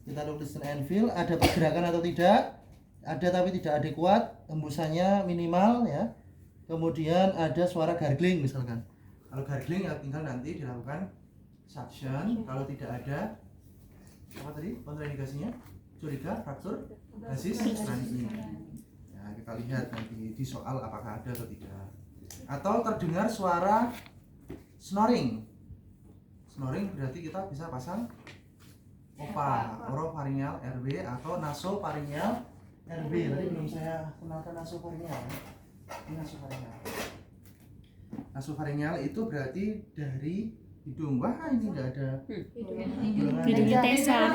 Kita look, listen and feel. Ada pergerakan atau tidak? Ada tapi tidak adekuat, hembusannya minimal ya. Kemudian ada suara gargling misalkan. Kalau gargling ya tinggal nanti dilakukan suction. Kalau tidak ada apa tadi kontraindikasinya? Curiga, fraktur, basis, ini. Nah, kita lihat nanti di soal apakah ada atau tidak. Atau terdengar suara snoring. Snoring berarti kita bisa pasang OPA, oropharyngeal RB atau nasopharyngeal RB. Tadi belum saya kenalkan nasopharyngeal. Ini nasopharyngeal. Nasopharyngeal itu berarti dari hidung. Wah, ini enggak ada. Hidungnya Tessa.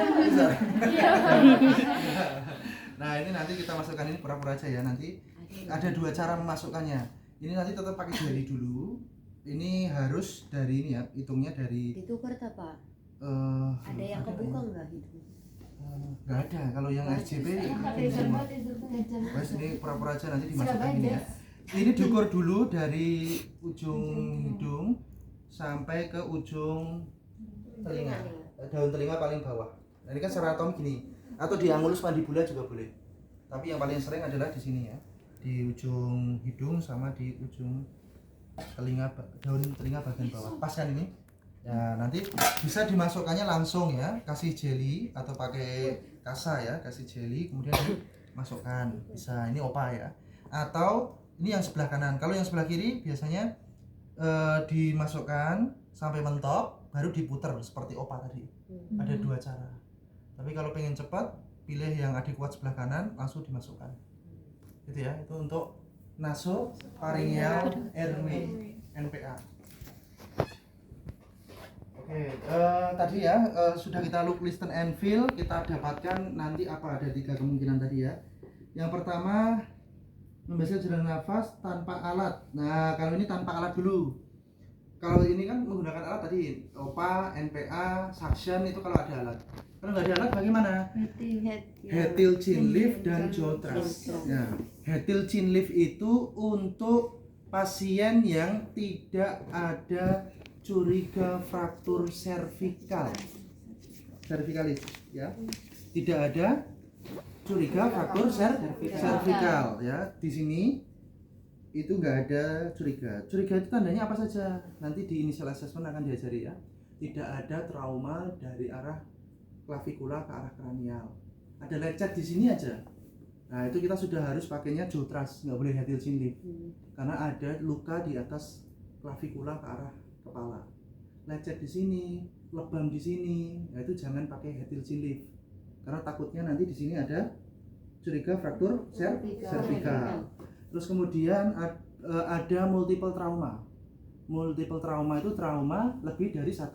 Nah, ini nanti kita masukkan, ini pura-pura aja ya. Nanti ada 2 cara memasukkannya. Ini nanti tetap pakai jari dulu. Ini harus dari ini ya, hitungnya dari ditukar tak Pak? Ada yang kebuka nggak gitu? Nggak ada. Kalau yang RJP ini semua. Wes ini pura-pura aja nanti dimasukkan ini ya. Ini diukur dulu dari ujung hidung sampai ke ujung telinga. Daun telinga paling bawah. Nah, ini kan secara anatomik gini. Atau di angulus mandibula juga boleh. Tapi yang paling sering adalah di sini ya. Di ujung hidung sama di ujung telinga, daun telinga bagian bawah. Pas kan ini? Ya, nanti bisa dimasukkannya langsung ya, kasih jelly atau pakai kasa ya, kasih jelly kemudian dimasukkan. Bisa, ini OPA ya. Atau ini yang sebelah kanan. Kalau yang sebelah kiri biasanya dimasukkan sampai mentok baru diputer seperti OPA tadi. Ada 2 cara. Tapi kalau pengen cepat, pilih yang adekuat sebelah kanan langsung dimasukkan. Itu ya, itu untuk nasopharyngeal RW NPA. Oke, tadi ya sudah kita look, listen and feel. Kita dapatkan nanti apa, ada 3 kemungkinan tadi ya. Yang pertama, membebaskan jalan nafas tanpa alat. Nah, kalau ini tanpa alat dulu. Kalau ini kan menggunakan alat tadi, OPA, NPA, suction itu kalau ada alat. Kalau nggak ada alat bagaimana? Head-till chin lift dan jaw thrust. Ya, head-till chin lift itu untuk pasien yang tidak ada curiga fraktur cervikalis ya. Tidak ada curiga fraktur cervikal ya. Di sini itu nggak ada curiga. Curiga itu tandanya apa saja? Nanti di initial assessment akan diajari ya. Tidak ada trauma dari arah klavikula ke arah kranial. Ada lecet di sini aja. Nah, itu kita sudah harus pakainya jaw thrust, nggak boleh head-till chin lift. Karena ada luka di atas klavikula ke arah kepala. Lecet di sini, lebam di sini, nah itu jangan pakai head-till chin lift. Karena takutnya nanti di sini ada curiga fraktur cervikal. Terus kemudian ada multiple trauma. Multiple trauma itu trauma lebih dari 1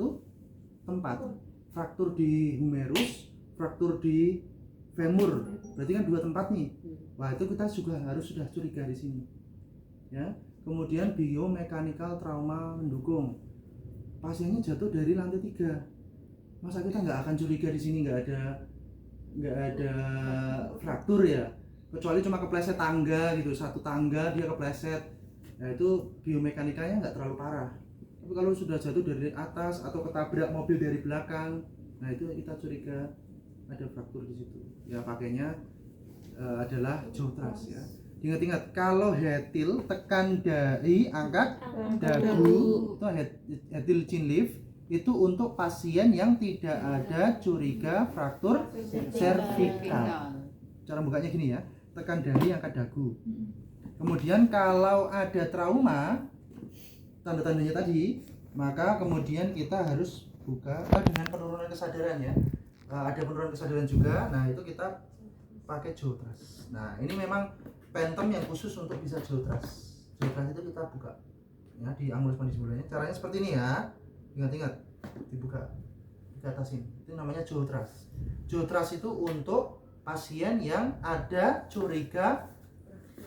tempat. Fraktur di humerus, fraktur di femur. Berarti kan 2 tempat nih. Wah, itu kita juga harus sudah curiga di sini. Ya. Kemudian biomechanical trauma mendukung. Pasiennya jatuh dari lantai 3. Masa kita nggak akan curiga di sini nggak ada fraktur ya? Kecuali cuma kepleset tangga gitu, 1 tangga dia kepleset. Nah, itu biomekanikanya nggak terlalu parah. Tapi kalau sudah jatuh dari atas atau ketabrak mobil dari belakang, nah itu kita curiga ada fraktur di situ. Ya pakainya adalah jaw thrust ya. Ingat-ingat, kalau head-till tekan dahi, angkat dagu, itu head-till chin lift itu untuk pasien yang tidak ada curiga fraktur cervikal. Cara bukanya gini ya, tekan dahi, angkat dagu. Kemudian kalau ada trauma, tanda-tandanya tadi, maka kemudian kita harus buka dengan penurunan kesadaran ya. Ada penurunan kesadaran juga. Nah, itu kita pakai jaw thrust. Nah, ini memang phantom yang khusus untuk bisa jaw thrust. Jaw thrust itu kita buka ya di angulus mandibulanya. Caranya seperti ini ya. Ingat-ingat, dibuka, diatasin. Itu namanya jaw thrust. Jaw thrust itu untuk pasien yang ada curiga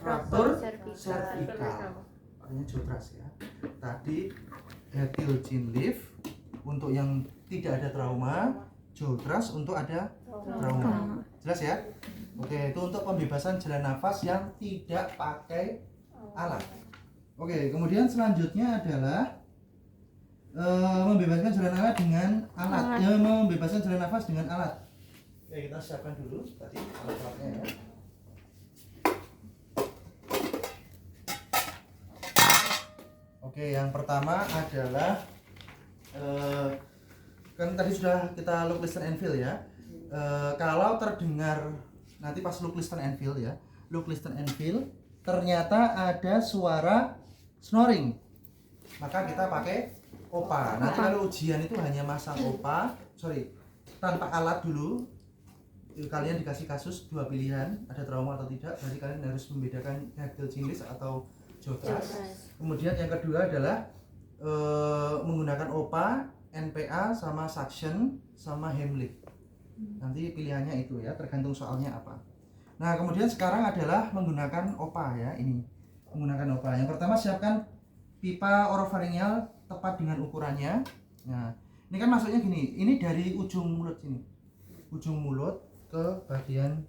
fraktur cervikal. Makanya jaw thrust ya. Tadi head-till chin lift untuk yang tidak ada trauma, jaw thrust untuk ada trauma. Jelas ya? Oke, itu untuk pembebasan jalan nafas yang tidak pakai alat. Oke, kemudian selanjutnya adalah membebaskan jalan nafas dengan alat. Membebaskan jalan nafas dengan alat. Oke, kita siapkan dulu tadi alat-alatnya ya. Oke, yang pertama adalah kan tadi sudah kita look, listen, and feel ya. Kalau terdengar nanti pas look, listen, and feel ya, look, listen, and feel ternyata ada suara snoring, maka kita pakai OPA. Nanti kalau ujian itu hanya masang OPA, tanpa alat dulu. Kalian dikasih kasus dua pilihan, ada trauma atau tidak, berarti kalian harus membedakan Hegel Chinglish atau Jotras. Kemudian yang kedua adalah menggunakan OPA, NPA, sama suction, sama Heimlich. Nanti pilihannya itu ya, tergantung soalnya apa. Nah kemudian sekarang adalah menggunakan OPA ya, ini menggunakan OPA. Yang pertama siapkan pipa orofaringial tepat dengan ukurannya. Nah ini kan masuknya gini, ini dari ujung mulut sini, ujung mulut ke bagian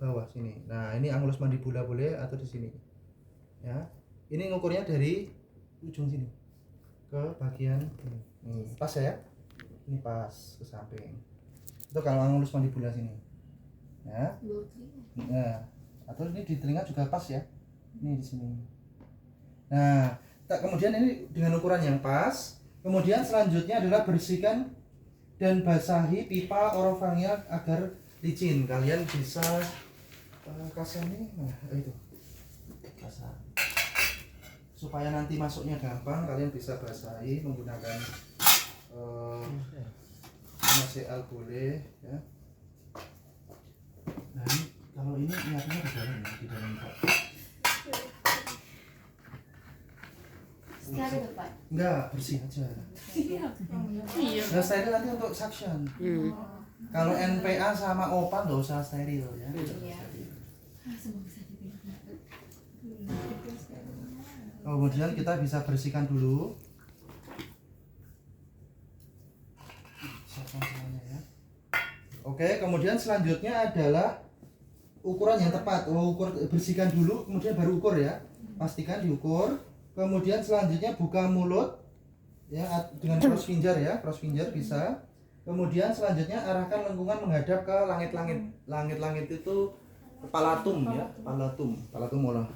bawah sini. Nah ini angulus mandibula boleh atau di sini ya. Ini ngukurnya dari ujung sini ke bagian ini. Pas ya, ini pas ke samping. Itu kalau angulus mandibula sini ya. Nah atau ini di telinga juga pas ya, ini di sini. Nah kemudian ini dengan ukuran yang pas. Kemudian selanjutnya adalah bersihkan dan basahi pipa orofaringial agar licin. Kalian bisa kasar nih, nah itu kasar, supaya nanti masuknya gampang. Kalian bisa basahi menggunakan NaCl boleh ya. Nah ini, kalau ini niatnya di dalam ya, di dalam Pak. Steril Pak? Enggak, bersih aja. Iya. Nah steril nanti untuk suction. Kalau NPA sama OPA nggak usah steril ya. Kemudian kita bisa bersihkan dulu. Siapkan semuanya ya. Oke, kemudian selanjutnya adalah ukuran yang tepat. Bersihkan dulu, kemudian baru ukur ya. Pastikan diukur. Kemudian selanjutnya buka mulut ya dengan cross finger ya, cross finger bisa. Kemudian selanjutnya arahkan lengkungan menghadap ke langit-langit. Langit-langit itu palatum ya, palatum mola.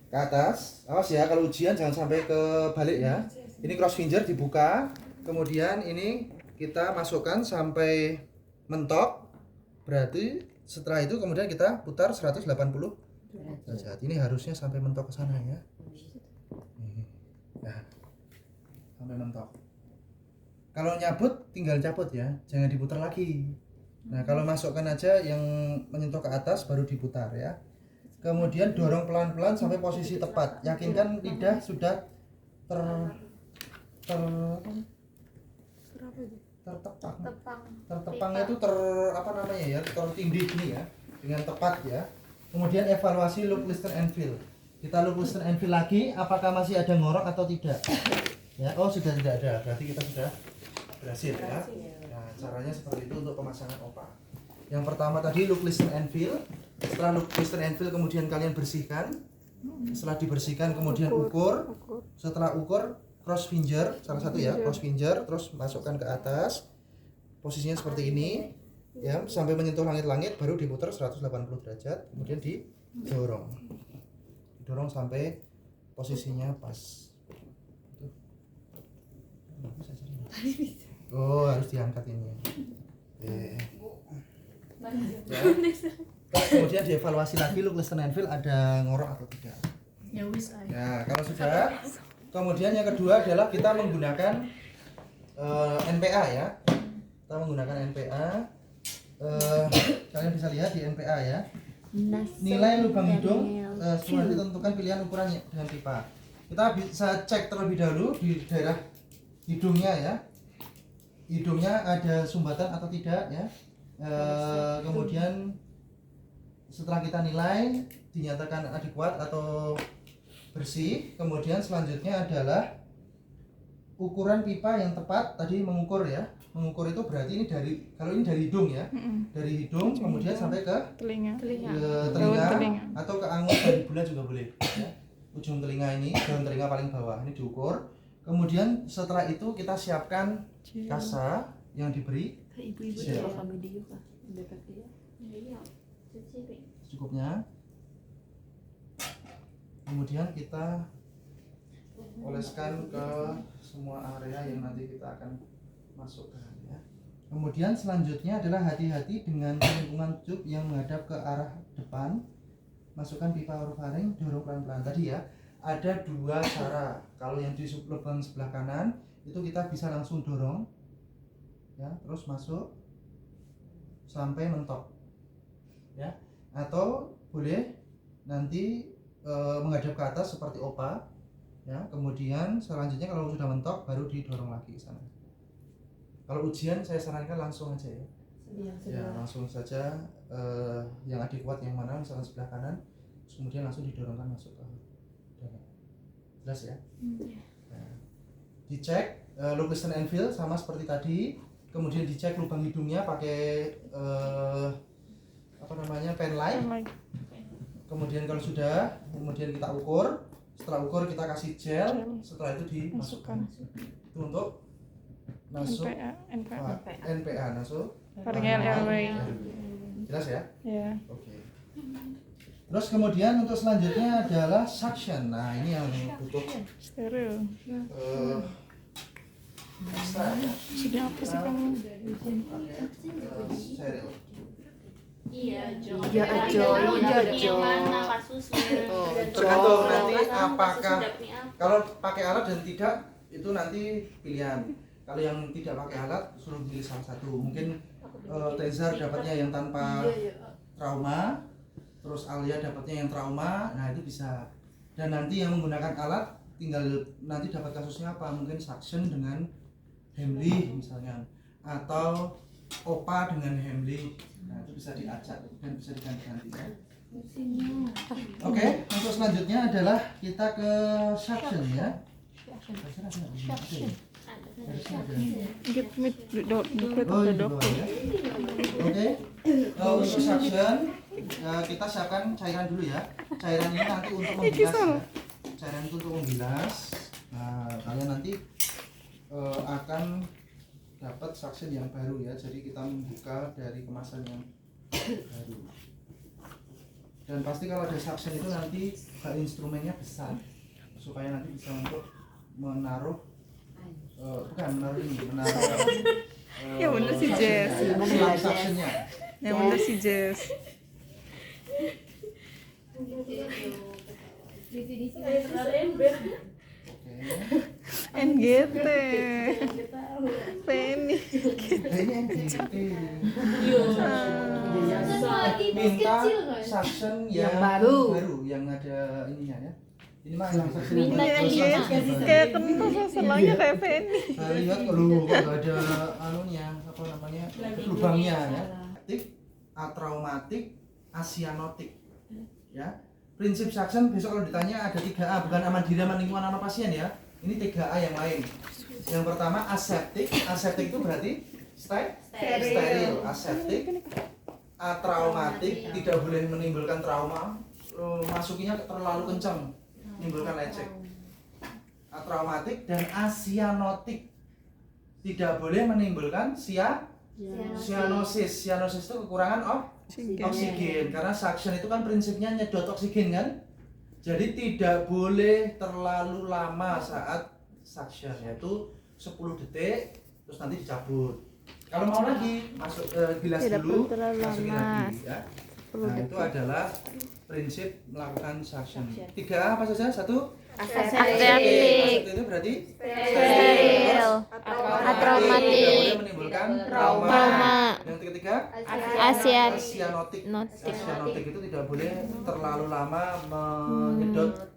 Ke atas. Awas ya kalau ujian jangan sampai ke balik ya. Ini cross finger dibuka. Kemudian ini kita masukkan sampai mentok. Berarti setelah itu kemudian kita putar 180 derajat. Ini harusnya sampai mentok ke sana ya. Nah, sampai mentok. Kalau nyabut tinggal cabut ya, jangan diputar lagi. Nah kalau masukkan aja yang menyentuh ke atas baru diputar ya. Kemudian dorong pelan-pelan sampai posisi tepat. Yakinkan lidah sudah tertepangnya itu apa namanya ya, tertindih ini ya, dengan tepat ya. Kemudian evaluasi look, listen, and feel. Kita look, listen, and feel lagi, apakah masih ada ngorok atau tidak ya. Oh sudah tidak ada, berarti kita sudah berhasil ya. Nah caranya seperti itu untuk pemasangan OPA. Yang pertama tadi look, listen, and feel. Setelah look, listen, and feel kemudian kalian bersihkan. Setelah dibersihkan kemudian ukur. Setelah ukur cross finger, salah satu ya, cross finger, terus masukkan ke atas. Posisinya seperti ini ya, sampai menyentuh langit-langit baru diputar 180 derajat, kemudian didorong sampai posisinya pas. Oh harus diangkat ini. Ya. Kemudian dievaluasi lagi look, listen, and feel ada ngorok atau tidak. Ya kalau sudah, kemudian yang kedua adalah kita menggunakan NPA ya. Kita menggunakan NPA. Kalian bisa lihat di NPA ya. Nilai lubang hidung semua ditentukan pilihan ukurannya dengan pipa. Kita bisa cek terlebih dahulu di daerah hidungnya ya. Hidungnya ada sumbatan atau tidak ya. Kemudian setelah kita nilai dinyatakan adekuat atau bersih, kemudian selanjutnya adalah ukuran pipa yang tepat. Tadi mengukur ya, mengukur itu berarti ini kalau ini dari hidung ya, dari hidung kemudian sampai ke telinga atau ke angulus mandibula juga boleh ya. Ujung telinga ini, daun telinga paling bawah ini diukur. Kemudian setelah itu kita siapkan kasa yang diberi Ibu-ibu Siap. coba kami dia Pak. Dekat dia. Cukupnya. Kemudian kita oleskan ke semua area yang nanti kita akan masukkan ya. Kemudian selanjutnya adalah hati-hati dengan lingkungan tube yang menghadap ke arah depan. Masukkan pipa orofaring, dorong pelan-pelan. Tadi ya, ada dua cara. Kalau yang di lubang sebelah kanan itu kita bisa langsung dorong ya, terus masuk sampai mentok ya, atau boleh nanti menghadap ke atas seperti opa ya. Kemudian selanjutnya kalau sudah mentok baru didorong lagi ke sana. Kalau ujian saya sarankan langsung aja ya. Ya langsung saja yang adekuat yang mana, misalkan sebelah kanan, terus kemudian langsung didorongkan masuk ke dalam. Jelas ya? Nah, dicek loop listen and feel sama seperti tadi. Kemudian dicek lubang hidungnya pakai pen light. Kemudian kalau sudah, kemudian kita ukur. Setelah ukur kita kasih gel. Setelah itu dimasukkan. Itu untuk masuk NPA masuk. Jelas ya? Ya. Oke. Terus kemudian untuk selanjutnya adalah suction. Nah ini yang butuh Steril. ekstra ya. Sudah apa sih kamu? Steril. Iya, Jo. Iya, Jo. Iya, Jo. Mana kasusnya? Tergantung nanti apakah Kasus kalau pakai alat dan tidak itu nanti pilihan. Kalau yang tidak pakai alat suruh pilih salah satu. Mungkin Tezar dapatnya yang tanpa trauma, terus Alia dapatnya yang trauma. Nah itu bisa. Dan nanti yang menggunakan alat tinggal nanti dapat kasusnya apa? Mungkin suction dengan Heimlich misalnya, atau OPA dengan Heimlich. Nah itu bisa diacak dan bisa diganti-ganti ya. Oke, untuk selanjutnya adalah kita ke suction ya. Get mit duduk Oh, ini duduk. bawah ya. Oke. Untuk suction kita siapkan cairan dulu ya. Cairan ini nanti untuk membilas ya. Cairan itu untuk membilas. Nah, kalian nanti akan dapat suction yang baru ya. Jadi kita membuka dari kemasan yang baru. Dan pasti kalau ada suction itu nanti instrumennya besar supaya nanti bisa untuk menaruh menaruh Ya bener sih, Jess. suctionnya. Yang bener sih Jess. NGT. Penny. Ini NGT. lagi Minta kecil kan? suction Yang yang baru. yang ada ininya ya. Ini mah yang suction yang Minta baru. yang Kayak kenal senangnya kayak Penny. Saya lihat kalau nggak ada anunya apa namanya lubangnya ya. Atraumatik, asianotik. Ya. Prinsip suction besok kalau ditanya ada 3A, bukan aman diri aman lingkungan aman pasien ya. Ini 3A yang lain. Yang pertama aseptik. Aseptik itu berarti steril, aseptik. Atraumatik, tidak boleh menimbulkan trauma. Masukinya terlalu kencang, menimbulkan lecek. Atraumatik dan asianotik, tidak boleh menimbulkan cyanosis. Cyanosis itu kekurangan oksigen. Karena suction itu kan prinsipnya nyedot oksigen kan. Jadi tidak boleh terlalu lama saat suction, yaitu 10 detik terus nanti dicabut. Kalau mau lagi masuk bilas Tidak dulu, perlu terlalu masukin lama. lagi ya. Nah itu adalah prinsip melakukan suction. 3A apa saja? Satu Aseptik. itu berarti Steril. atraumatik, tidak boleh menimbulkan trauma. Yang ketiga asianotik. Asianotik itu tidak boleh terlalu lama menyedot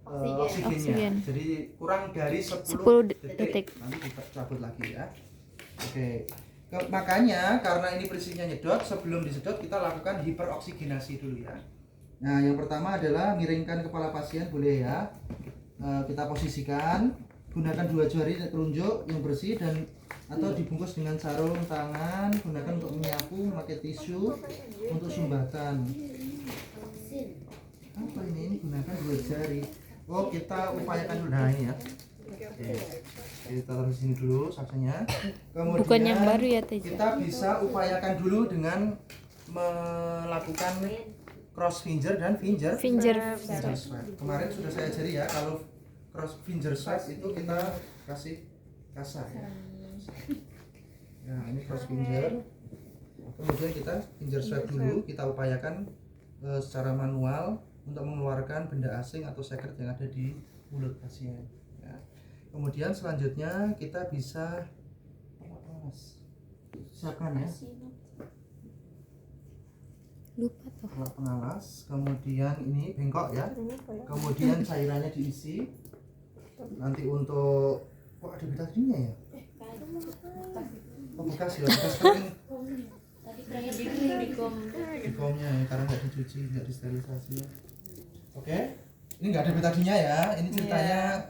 oksigennya. Oksigen. Jadi kurang dari 10 detik. Nanti dicabut lagi ya. Oke. Makanya karena ini prinsipnya nyedot, sebelum disedot kita lakukan hiperoksigenasi dulu ya. Nah, yang pertama adalah miringkan kepala pasien boleh ya. Kita posisikan, gunakan 2 jari telunjuk yang bersih dan atau dibungkus dengan sarung tangan, gunakan untuk menyapu, memakai tisu untuk sumbatan. Apa ini? Ini gunakan 2 jari. Oh, kita upayakan dulu. Nah, ini ya. Oke. Oke, kita taruh di sini dulu saksinya. Kemudian Bukan yang baru ya Teja. kita bisa upayakan dulu dengan melakukan cross finger dan finger swab. Kemarin sudah saya ajari ya, kalau cross finger swab itu kita kasih kasar ya. Nah, ini cross finger. Kemudian kita finger swab dulu, kita upayakan secara manual untuk mengeluarkan benda asing atau secret yang ada di mulut pasien. Ya. Kemudian selanjutnya kita bisa siapkan ya. Lupa tuh. Alat pengalas, kemudian ini bengkok ya, kemudian cairannya diisi. Nanti untuk ada betadinnya ya? Oh, bekas ya, bekas kering di komnya ya, karena nggak dicuci, nggak disterilisasi ya. Oke, ini nggak ada betadinnya ya, ini ceritanya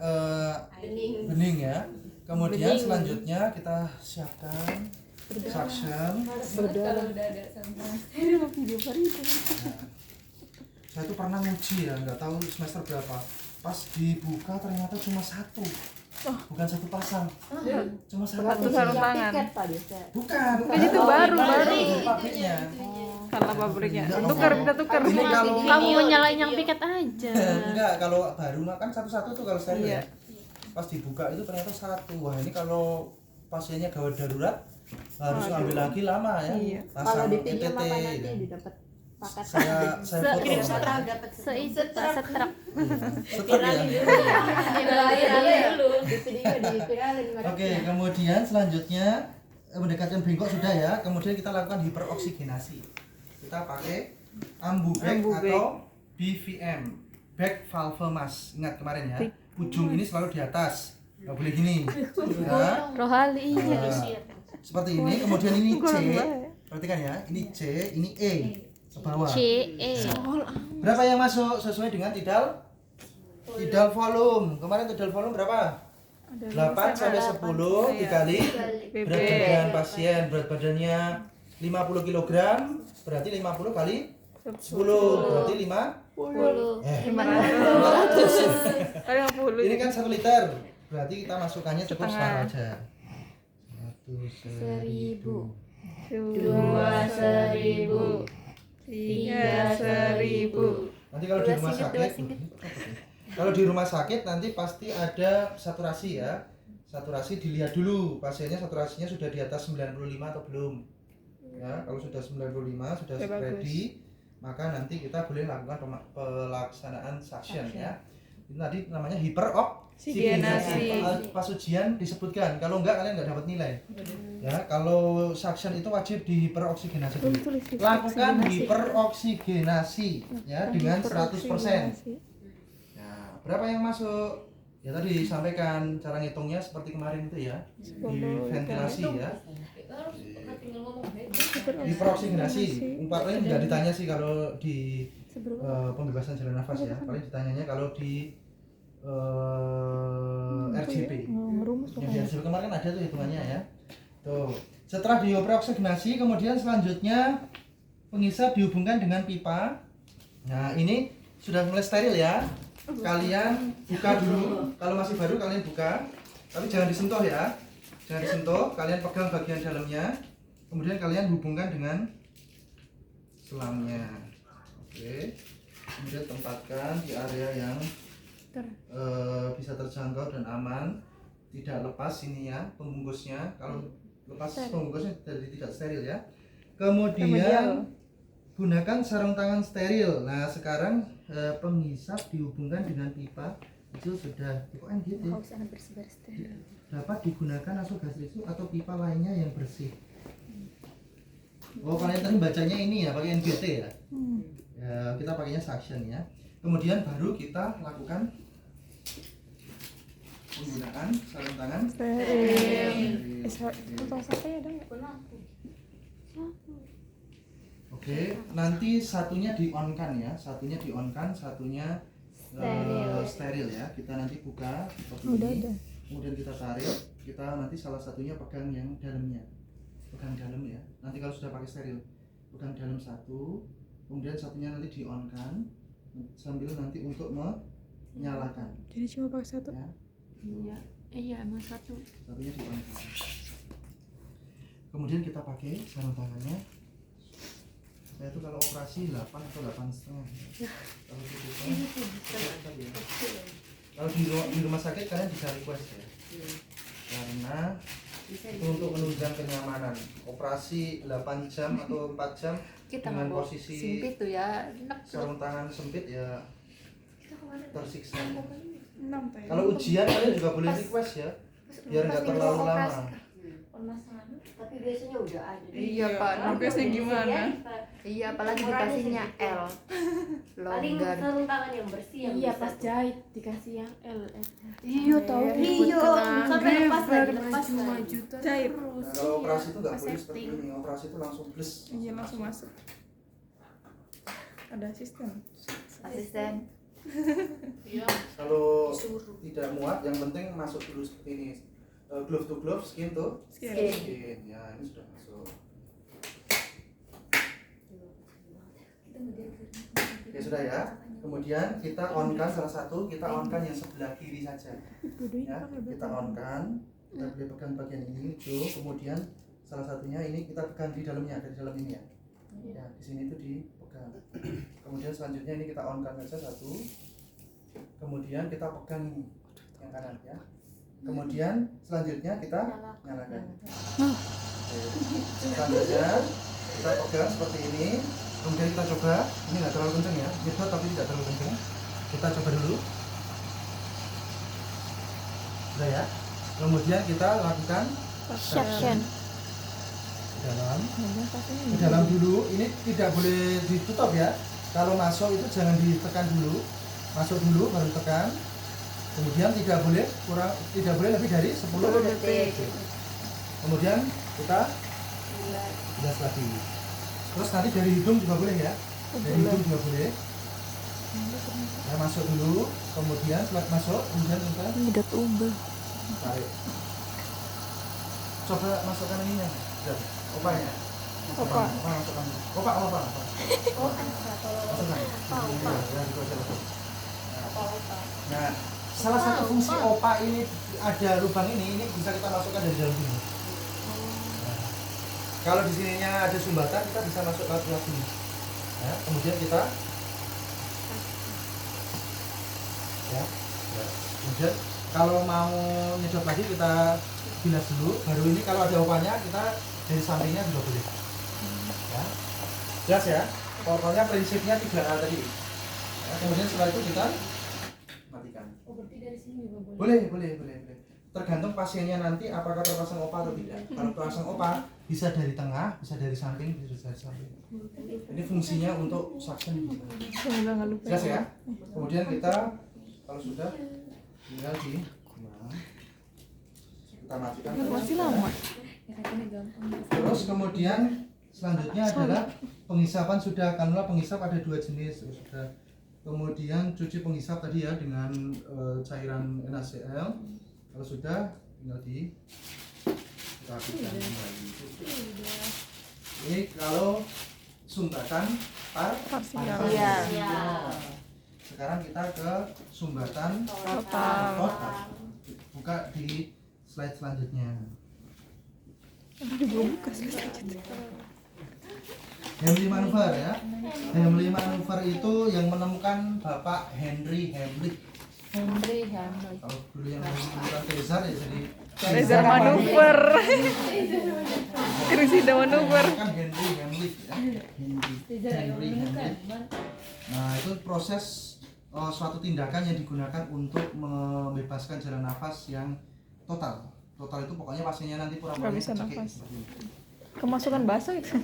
bening ya. Kemudian selanjutnya kita siapkan suction. Saya tuh pernah nguji ya, nggak tahu semester berapa. Pas dibuka ternyata cuma satu, bukan satu pasang, cuma satu sarung tangan. Bukan. Itu baru pabriknya. Salah pabriknya. Iya, Tukar, Om. kita tukar. Ini kalau Kamu mau nyalain yang piket aja. enggak, kalau baru makan satu-satu tuh kalau steril Iya. ya. Pas dibuka itu ternyata satu. Wah, ini kalau pasiennya gawat darurat harus ngambil lagi lama ya. Iya. Kalau Pasang dipinjam apa ETT. nanti didapat paket? Saya foto. Dapat Seitu setrak. Setruk ya. di video diviralin. Oke, kemudian selanjutnya mendekatkan bengkok sudah ya. Kemudian kita lakukan hiperoksigenasi. Kita pakai ambu bag atau BVM, bag valve mask. Ingat kemarin ya, ujung ini selalu di atas, nggak boleh gini. Ya. Rohali. Seperti ini. Kemudian ini C. Perhatikan ya, ini C, ini E ke bawah. C E. Berapa yang masuk sesuai dengan tidal volume. Kemarin tidal volume berapa? 8 sampai 10 dikali berat badan pasien. Berat badannya 50 kg, berarti 50 kali 10 berarti 500. 50. Ini kan 1 liter, berarti kita masukkannya cukup setengah aja. 1.000, 2.000, 3.000. Nanti kalau di rumah sakit, kalau di rumah sakit nanti pasti ada saturasi ya. Saturasi dilihat dulu pasiennya saturasinya sudah di atas 95 atau belum. Ya, kalau sudah 95 sudah ready, maka nanti kita boleh lakukan pelaksanaan suction ya. Ini tadi namanya hiperoksigenasi. Pas ujian disebutkan, kalau enggak kalian nggak dapat nilai. Ya, kalau suction itu wajib di hiperoksigenasi dulu. Lakukan hiperoksigenasi ya dengan 100%. Nah, berapa yang masuk? Ya tadi disampaikan cara ngitungnya seperti kemarin itu ya. Di ventilasi ya. Hiperoksigenasi. Paling nggak ditanya sih kalau di pembebasan jalan nafas ya. Paling ditanyanya kalau di RJP. Yang di RJP kemarin kan ada tuh hitungannya ya. Tuh. Setelah hiperoksigenasi, kemudian selanjutnya pengisap dihubungkan dengan pipa. Nah, ini sudah mulai steril ya. Kalian buka dulu. Kalau masih baru kalian buka. Tapi jangan disentuh ya. Jangan disentuh, kalian pegang bagian dalamnya. Kemudian kalian hubungkan dengan selangnya. Oke. Kemudian tempatkan di area yang bisa terjangkau dan aman. Tidak lepas ini ya pembungkusnya. Kalau lepas pembungkusnya jadi tidak steril ya. Kemudian gunakan sarung tangan steril. Nah sekarang pengisap dihubungkan dengan pipa itu sudah pokoknya gitu. Dapat digunakan nasogastritis atau pipa lainnya yang bersih. Oh kalian tadi bacanya ini ya pakai NGT ya. Ya kita pakainya suction ya. Kemudian baru kita lakukan menggunakan sarung tangan steril. Oke, nanti satunya di on kan ya, satunya di on kan, satunya steril ya. Kita nanti buka seperti ini. Kemudian kita tarik, kita nanti salah satunya pegang yang dalamnya, pegang dalam ya. Nanti kalau sudah pakai steril, pegang dalam satu, kemudian satunya nanti di on kan, sambil nanti untuk menyalakan. Jadi cuma pakai satu. Ya. Iya. Iya, emang satu. Satunya di on. Kemudian kita pakai sarung tangannya. Saya itu kalau operasi 8 atau 8,5. Kalau kalau di rumah sakit kalian bisa request ya. Karena itu untuk menunjang kenyamanan. Operasi 8 jam atau 4 jam Kita dengan mau posisi sempit tuh ya. Enak. sarung tangan sempit ya tersiksa. 6 tadi. Kalau ujian kalian juga boleh request ya, biar nggak terlalu lama. Tapi biasanya udah ada. Iya, Pak. Nah, biasanya gimana? Iya, apalagi dikasihnya L. Paling Longgar. sarung tangan yang bersih yang Iya, bisa pas jahit dikasih yang L. Iya, tahu. Iya, sampai lepas lagi lepas Cuma lagi. juta Jahit. terus. Nah, kalau operasi itu nggak Pas boleh seperti setting. ini, operasi itu langsung plus. Iya, langsung masuk. Ada asisten. Asisten. Kalau tidak muat, yang penting masuk dulu seperti ini. Glove to glove, skin to Skin. skin. Ya, ini sudah masuk. Ya sudah ya. Kemudian kita on-kan salah satu, kita on-kan yang sebelah kiri saja. Ya, kita on-kan. Kita boleh pegang bagian ini, Jo. Kemudian salah satunya ini kita pegang di dalamnya, dari dalam ini ya. Ya, di sini itu dipegang. Kemudian selanjutnya ini kita on-kan saja satu. Kemudian kita pegang ini yang kanan ya. Kemudian selanjutnya kita nyalakan. Selanjutnya kita pegang seperti ini. Kemudian kita coba, ini nggak terlalu kencang ya, nyedot tapi tidak terlalu kencang. Kita coba dulu. Sudah ya. Kemudian kita lakukan Suction. ke dalam dulu. Ini tidak boleh ditutup ya. Kalau masuk itu jangan ditekan dulu. Masuk dulu baru tekan. Kemudian tidak boleh lebih dari 10 detik. Kemudian kita bilas lagi. Terus nanti dari hidung juga boleh ya. Dari hidung juga boleh. Ya, masuk dulu, kemudian setelah masuk, kemudian kita Nyedot umbel. tarik. Coba masukkan ininya. Sudah. Opanya. Opa. Opa masukkan. Opa. Masukkan. Ya, gitu aja. Nah, salah satu fungsi opa ini ada lubang ini bisa kita masukkan dari dalam sini. Nah, kalau di sininya ada sumbatan kita bisa masuk lewat sini. Ya, kemudian kita ya. Kemudian kalau mau nyedot lagi kita bilas dulu. Baru ini kalau ada opanya kita dari sampingnya juga boleh. Ya. Jelas ya. Pokoknya prinsipnya 3A tadi. Ya, kemudian setelah itu kita matikan. Oh, berarti dari sini juga Boleh. boleh. Tergantung pasiennya nanti apakah terpasang opa atau tidak. Kalau terpasang opa bisa dari tengah, bisa dari samping, bisa dari samping. Ini fungsinya untuk suction. Semoga nggak lupa. Jelas ya. Kemudian kita kalau sudah tinggal di kita matikan. Masih lama. Terus kemudian selanjutnya adalah penghisapan. Sudah kanula penghisap ada 2 jenis. Sudah. Kemudian cuci penghisap tadi ya dengan cairan NaCl. Kalau sudah tinggal di rapikan kembali. Ini kalau sumbatan Parsial. Iya. Sekarang kita ke sumbatan Total. total. Buka di slide selanjutnya. Belum buka selesai. Hemley Maneuver ya. Hemley Maneuver itu yang menemukan Bapak Henry Hemlich. Kalau dulu yang menemukan Caesar ya jadi Reza manuver. Krisida manuver. kan Henry Hemlich ya. Henry Hemlich. Nah itu proses suatu tindakan yang digunakan untuk membebaskan jalan nafas yang total. Total itu pokoknya pasiennya nanti pura-pura Nggak bisa kecekik nafas. seperti itu. Kemasukan bahasa itu.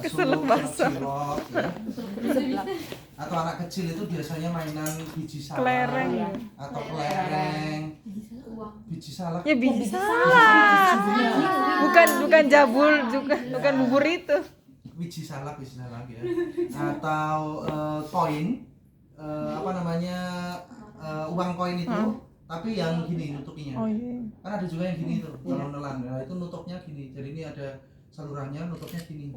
Keselak basah. ya. Atau anak kecil itu biasanya mainan biji salak Kelereng. atau kelereng, biji salak. Ya biji salak. Bukan jabul juga, bukan bubur itu. Biji salak ya. Atau koin, apa namanya, uang koin itu, tapi yang gini nutupinya. Oh iya. Kan ada juga yang gini tuh, kalau nelan, nah, itu nutupnya gini. Jadi ini ada salurannya, nutupnya gini.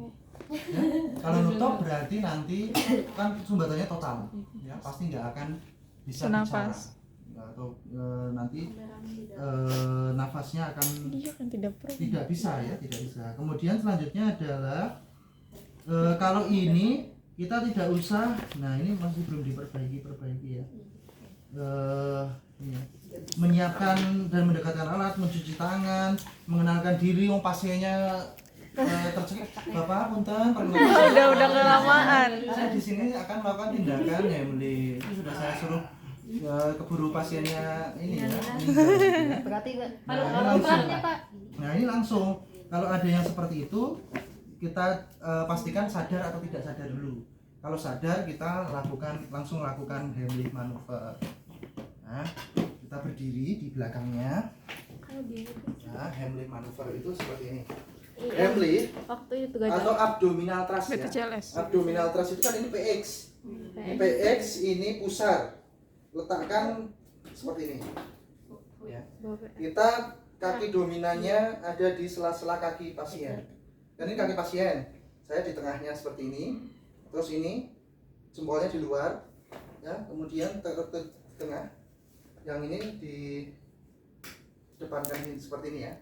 Ya, kalau nutup berarti nanti kan sumbatannya total, ya pasti nggak akan bisa Senafas. bicara. Nah, atau nanti nafasnya akan Iya kan tidak perlu. tidak bisa ya, tidak bisa. Kemudian selanjutnya adalah kalau ini kita tidak usah, nah ini masih belum diperbaiki ya. Ini ya. Menyiapkan dan mendekatkan alat, mencuci tangan, mengenalkan diri, pasiennya tercekik. Bapak, punten, Udah kelamaan. saya di sini akan melakukan tindakan ya, itu sudah saya suruh keburu pasiennya ini ya. meninggal, ya. Berarti Nah, ini langsung. Nah, ini langsung. Kalau ada yang seperti itu, kita pastikan sadar atau tidak sadar dulu. Kalau sadar, kita langsung lakukan Heimlich maneuver. Nah, kita berdiri di belakangnya. Nah, Heimlich maneuver itu seperti ini. Heimlich Waktu itu gak atau abdominal thrust ya. BTCLS. Abdominal thrust itu kan ini PX. Ini PX, ini pusar. Letakkan seperti ini. Ya. Kita kaki dominannya ada di sela-sela kaki pasien. Dan ini kaki pasien. Saya di tengahnya seperti ini. Terus ini jempolnya di luar. Ya, kemudian ke tengah. Yang ini di depankan ini seperti ini ya.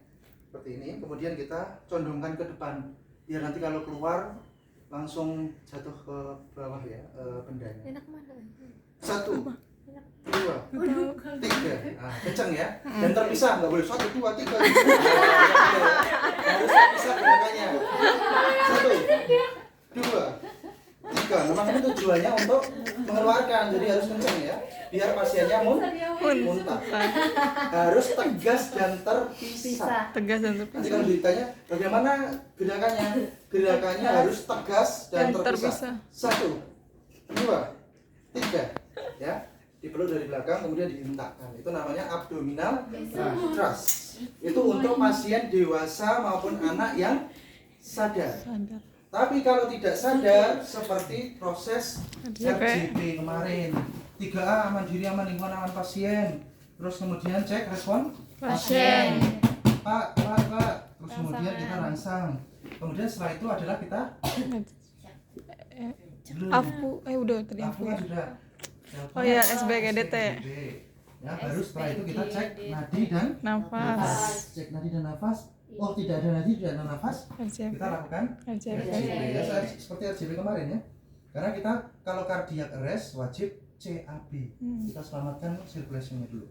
Seperti ini. Kemudian kita condongkan ke depan. Biar nanti kalau keluar langsung jatuh ke bawah ya bendanya. enak mana? 1, 2, 3. Nah, kencang ya. Dan terpisah, nggak boleh 1, 2, 3. Harus terpisah gerakannya. 1, 2, 3. Memang ini tujuannya untuk mengeluarkan, jadi harus kencang ya. Biar pasiennya muntah. Harus tegas dan terpisah. Tegas dan Nanti terpisah. kalau ditanya bagaimana gerakannya, gerakannya harus tegas dan terpisah. 1, 2, 3, ya. Dipeluk dari belakang kemudian dihentakkan. Itu namanya abdominal thrust. Itu untuk pasien dewasa maupun anak yang sadar. Tapi kalau tidak sadar, seperti proses RJP kemarin, 3A aman diri, aman lingkungan, aman pasien. Terus kemudian cek respon Pasien. Pak. Terus kemudian kita rangsang. Kemudian setelah itu adalah kita Udah tadi Afu Afu kan ya. sudah. Oh iya, SBGDT. Ya, baru setelah itu kita cek nadi dan Nafas. Cek nadi dan nafas. Oh, tidak ada nadi, tidak ada nafas. RJP. Kita lakukan RJP. RJP ya, seperti RJP kemarin ya. Karena kita kalau cardiac arrest wajib CAB. Kita selamatkan sirkulasinya dulu.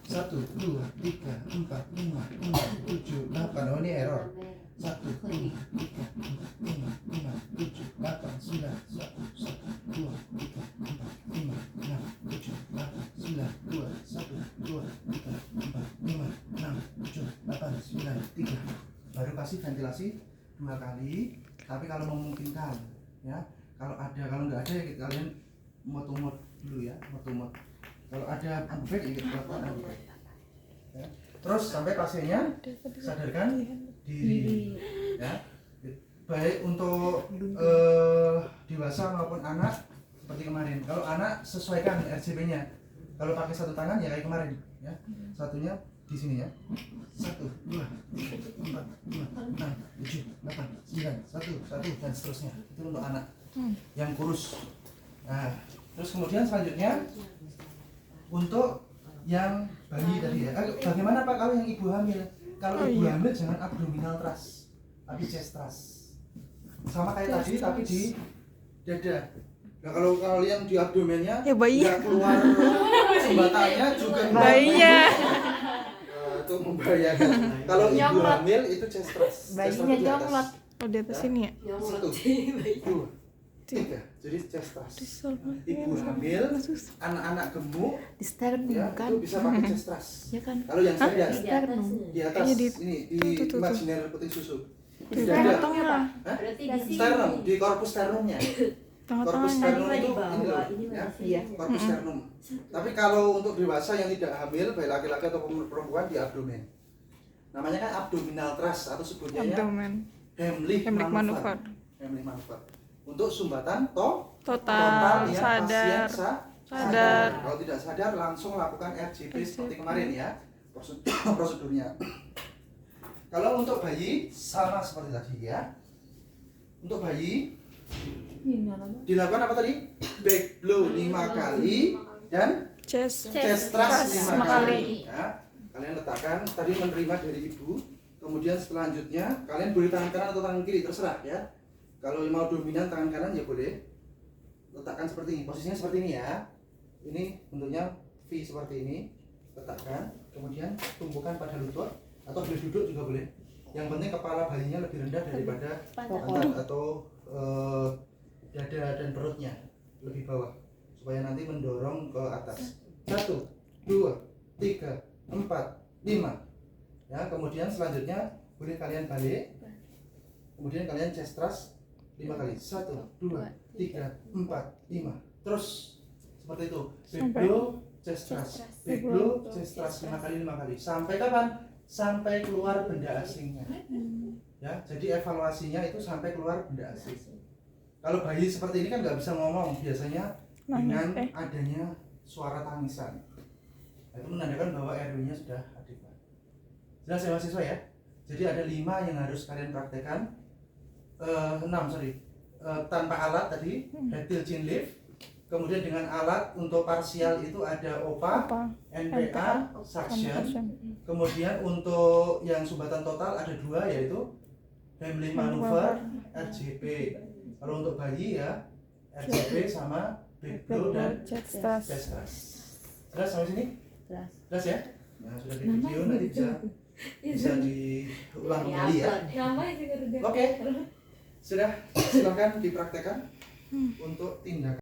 1, 2, 3, 4, 5, 6, 7, 8. Oh, ini error. 1, 2, 3, 4, 5, 7, 8, 9, 1, 2, 3, 4, 5, 6, 7, 8, 9, 2, 1, 2, 3, 4, 5, 6, 7, 8, 9, 3. Baru kasih ventilasi 2 kali. Tapi kalau memungkinkan, ya. Kalau nggak ada ya kalian mot dulu ya, mot. Kalau ada ambubek ya kita lakukan ambubek. Ya. Terus sampai pasiennya sadarkan diri. Ya. Baik untuk dewasa maupun anak seperti kemarin. Kalau anak sesuaikan RJP-nya. Kalau pakai satu tangan ya kayak kemarin, ya. Satunya di sini ya. 1, 2, 3, 4, 5, 6, 7, 8, 9, 1 dan seterusnya. Itu untuk anak yang kurus. Nah, terus kemudian selanjutnya untuk yang bayi tadi ya. Bagaimana Pak kalau yang ibu hamil? Kalau ibu hamil jangan abdominal thrust, tapi chest thrust. Sama kayak tadi tapi di dada. Nah, kalau yang di abdomennya Ya, bayi. nggak keluar jembatannya juga Bayinya. itu membahayakan. Kalau ibu hamil itu chest thrust. Bayinya jonglot. Oh, di atas sini ya. 1, 2, 3. Jadi chest thrust. Ibu hamil, anak-anak gemuk, Di sternum ya, kan? itu bisa pakai chest thrust. Ya kan? Kalau yang sadar Sternum. di atas Iya, ini di tuh. imajiner putih susu. Di Tidak ada. tengah. Hah? Berarti di sini. Sternum, di korpus sternumnya. Korpus Tengah-tengahnya. sternum Tadi itu di bawah, ini loh, ini ya. masih. Iya. Korpus sternum. Tapi kalau untuk dewasa yang tidak hamil, baik laki-laki atau perempuan di abdomen. Namanya kan abdominal thrust atau sebutnya Abdomen. Heimlich Heimlich maneuver. maneuver. Heimlich maneuver. Untuk sumbatan Total yang sadar. pasien Sadar. Kalau tidak sadar langsung lakukan RJP seperti kemarin ya prosedurnya. Kalau untuk bayi sama seperti tadi ya. Untuk bayi dilakukan apa tadi? Back blow 5 kali dan Chest. chest thrust 5 5 kali. Ya. Kalian letakkan, tadi menerima dari ibu. Kemudian selanjutnya kalian boleh tangan kanan atau tangan kiri, terserah ya. Kalau mau dominan tangan kanan ya boleh. Letakkan seperti ini, posisinya seperti ini ya. Ini bentuknya V seperti ini. Letakkan, kemudian tumpukan pada lutut atau boleh duduk juga boleh. Yang penting kepala bayinya lebih rendah daripada pantat atau dada dan perutnya lebih bawah supaya nanti mendorong ke atas. 1, 2, 3, 4, 5. Ya, kemudian selanjutnya boleh kalian balik. Kemudian kalian chest thrust 5 kali. 1, 2, 3, 4, 5. Terus seperti itu. Back blow, chest thrust. Back blow, chest thrust 5 kali 5 kali. Sampai kapan? Sampai keluar benda asingnya. Ya, jadi evaluasinya itu sampai keluar benda asing. Kalau bayi seperti ini kan nggak bisa ngomong biasanya dengan adanya suara tangisan. Nah, itu menandakan bahwa RW-nya sudah adekuat. Jelas ya mahasiswa ya? Jadi ada 5 yang harus kalian praktekkan. 6 sorry. Tanpa alat tadi, head till chin lift. Kemudian dengan alat untuk parsial itu ada OPA, NPA, suction. Kemudian untuk yang sumbatan total ada 2 yaitu Heimlich maneuver, RJP. Kalau untuk bayi ya RJP sama back blow dan chest thrust. Jelas sampai sini? Jelas ya? Nah, sudah di video nanti bisa diulang kembali ya. Oke. Sudah, silakan dipraktekkan untuk tindakan